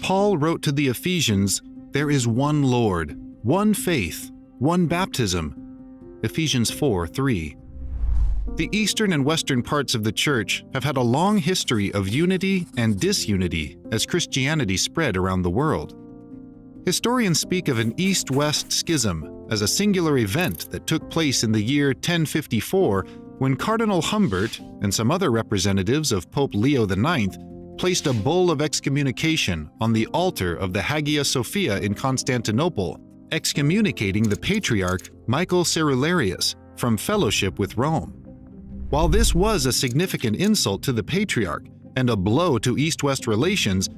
Paul wrote to the Ephesians, "There is one Lord, one faith, one baptism." Ephesians 4:3. The eastern and western parts of the church have had a long history of unity and disunity as Christianity spread around the world. Historians speak of an east-west schism as a singular event that took place in the year 1054 when Cardinal Humbert and some other representatives of Pope Leo IX placed a bull of excommunication on the altar of the Hagia Sophia in Constantinople, excommunicating the Patriarch Michael Cerularius from fellowship with Rome. While this was a significant insult to the Patriarch and a blow to East-West relations,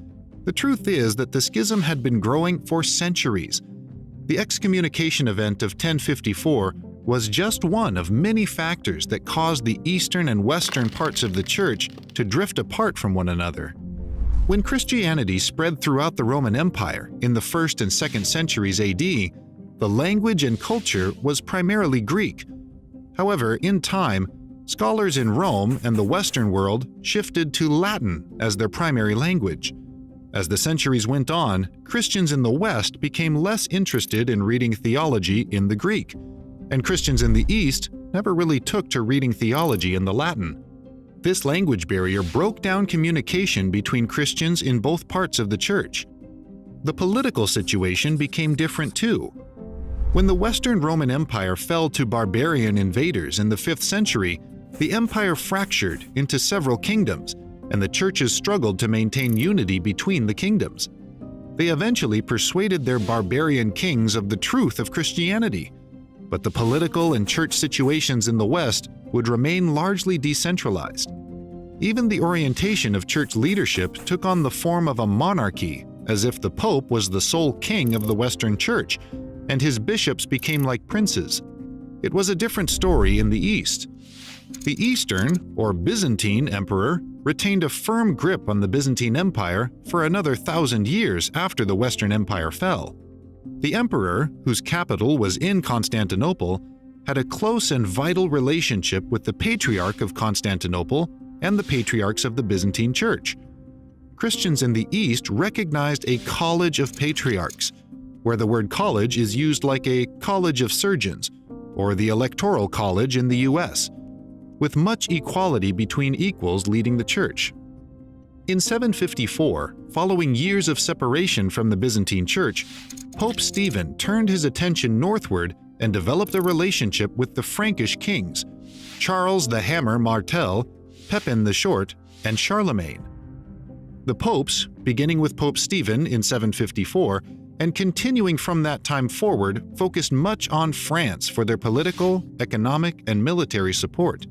the truth is that the schism had been growing for centuries. The excommunication event of 1054 was just one of many factors that caused the eastern and western parts of the church to drift apart from one another. When Christianity spread throughout the Roman Empire in the 1st and 2nd centuries AD, the language and culture was primarily Greek. However, in time, scholars in Rome and the Western world shifted to Latin as their primary language. As the centuries went on, Christians in the West became less interested in reading theology in the Greek, and Christians in the East never really took to reading theology in the Latin. This language barrier broke down communication between Christians in both parts of the church. The political situation became different too. When the Western Roman Empire fell to barbarian invaders in the 5th century, the empire fractured into several kingdoms, and the churches struggled to maintain unity between the kingdoms. They eventually persuaded their barbarian kings of the truth of Christianity, but the political and church situations in the West would remain largely decentralized. Even the orientation of church leadership took on the form of a monarchy, as if the Pope was the sole king of the Western Church, and his bishops became like princes. It was a different story in the East. The Eastern, or Byzantine, emperor retained a firm grip on the Byzantine Empire for another 1,000 years after the Western Empire fell. The emperor, whose capital was in Constantinople, had a close and vital relationship with the Patriarch of Constantinople and the patriarchs of the Byzantine Church. Christians in the East recognized a college of patriarchs, where the word college is used like a college of surgeons, or the Electoral College in the US, with much equality between equals leading the church. In 754, following years of separation from the Byzantine Church, Pope Stephen turned his attention northward and developed a relationship with the Frankish kings, Charles the Hammer Martel, Pepin the Short, and Charlemagne. The popes, beginning with Pope Stephen in 754 and continuing from that time forward, focused much on France for their political, economic, and military support.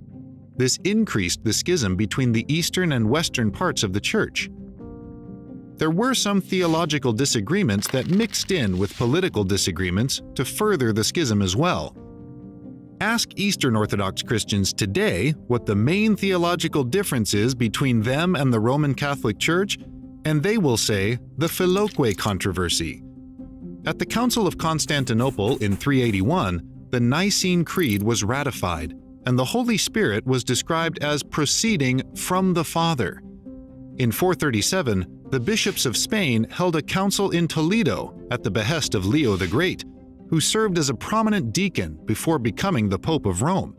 This increased the schism between the eastern and western parts of the church. There were some theological disagreements that mixed in with political disagreements to further the schism as well. Ask Eastern Orthodox Christians today what the main theological difference is between them and the Roman Catholic Church, and they will say the Filioque controversy. At the Council of Constantinople in 381, the Nicene Creed was ratified, and the Holy Spirit was described as proceeding from the Father. In 437, the bishops of Spain held a council in Toledo at the behest of Leo the Great, who served as a prominent deacon before becoming the Pope of Rome,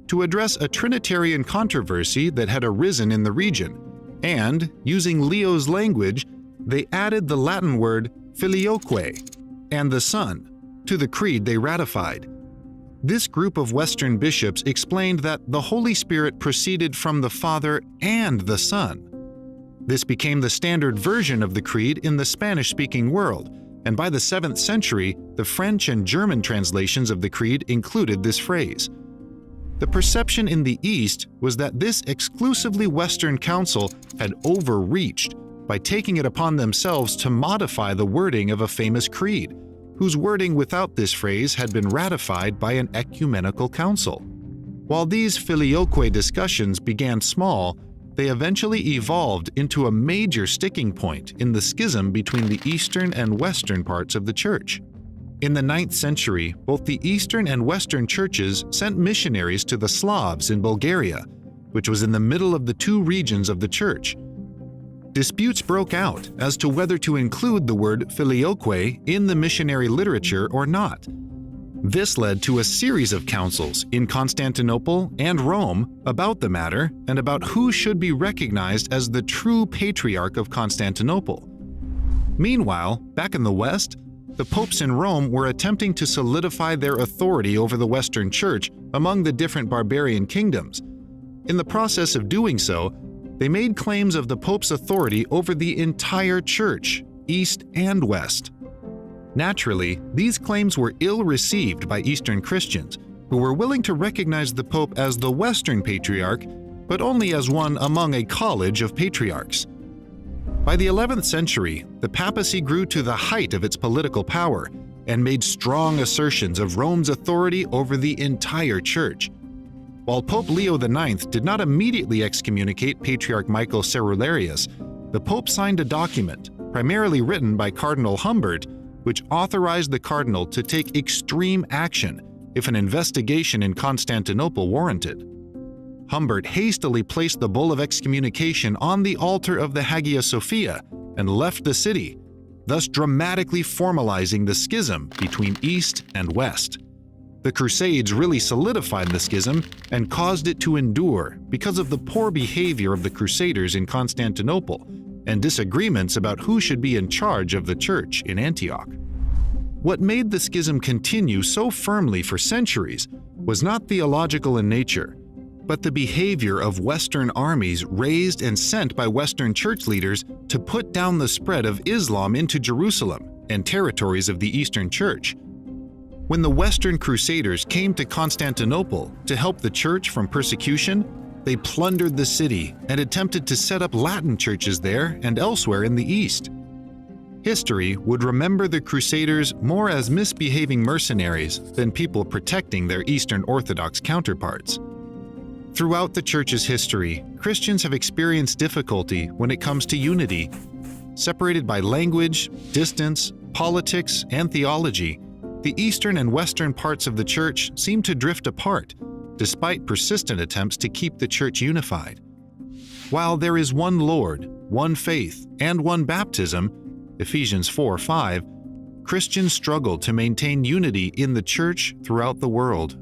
to address a Trinitarian controversy that had arisen in the region, and, using Leo's language, they added the Latin word filioque and the Son to the creed they ratified. This group of Western bishops explained that the Holy Spirit proceeded from the Father and the Son. This became the standard version of the creed in the Spanish-speaking world, and by the 7th century, the French and German translations of the creed included this phrase. The perception in the East was that this exclusively Western council had overreached by taking it upon themselves to modify the wording of a famous creed, whose wording without this phrase had been ratified by an ecumenical council. While these filioque discussions began small, they eventually evolved into a major sticking point in the schism between the eastern and western parts of the church. In the 9th century, both the eastern and western churches sent missionaries to the Slavs in Bulgaria, which was in the middle of the two regions of the church. disputes broke out as to whether to include the word filioque in the missionary literature or not. This led to a series of councils in Constantinople and Rome about the matter and about who should be recognized as the true patriarch of Constantinople. Meanwhile, back in the West, the popes in Rome were attempting to solidify their authority over the Western Church among the different barbarian kingdoms. In the process of doing so, they made claims of the Pope's authority over the entire Church, East and West. Naturally, these claims were ill-received by Eastern Christians, who were willing to recognize the Pope as the Western Patriarch, but only as one among a college of patriarchs. By the 11th century, the papacy grew to the height of its political power and made strong assertions of Rome's authority over the entire Church. While Pope Leo IX did not immediately excommunicate Patriarch Michael Cerularius, the Pope signed a document, primarily written by Cardinal Humbert, which authorized the cardinal to take extreme action if an investigation in Constantinople warranted. Humbert hastily placed the bull of excommunication on the altar of the Hagia Sophia and left the city, thus dramatically formalizing the schism between East and West. The Crusades really solidified the schism and caused it to endure because of the poor behavior of the Crusaders in Constantinople and disagreements about who should be in charge of the church in Antioch. What made the schism continue so firmly for centuries was not theological in nature, but the behavior of Western armies raised and sent by Western church leaders to put down the spread of Islam into Jerusalem and territories of the Eastern Church. When the Western Crusaders came to Constantinople to help the church from persecution, they plundered the city and attempted to set up Latin churches there and elsewhere in the East. History would remember the Crusaders more as misbehaving mercenaries than people protecting their Eastern Orthodox counterparts. Throughout the Church's history, Christians have experienced difficulty when it comes to unity. Separated by language, distance, politics, and theology, the Eastern and Western parts of the Church seem to drift apart, despite persistent attempts to keep the Church unified. While there is one Lord, one faith, and one baptism, Ephesians 4:5, Christians struggle to maintain unity in the Church throughout the world.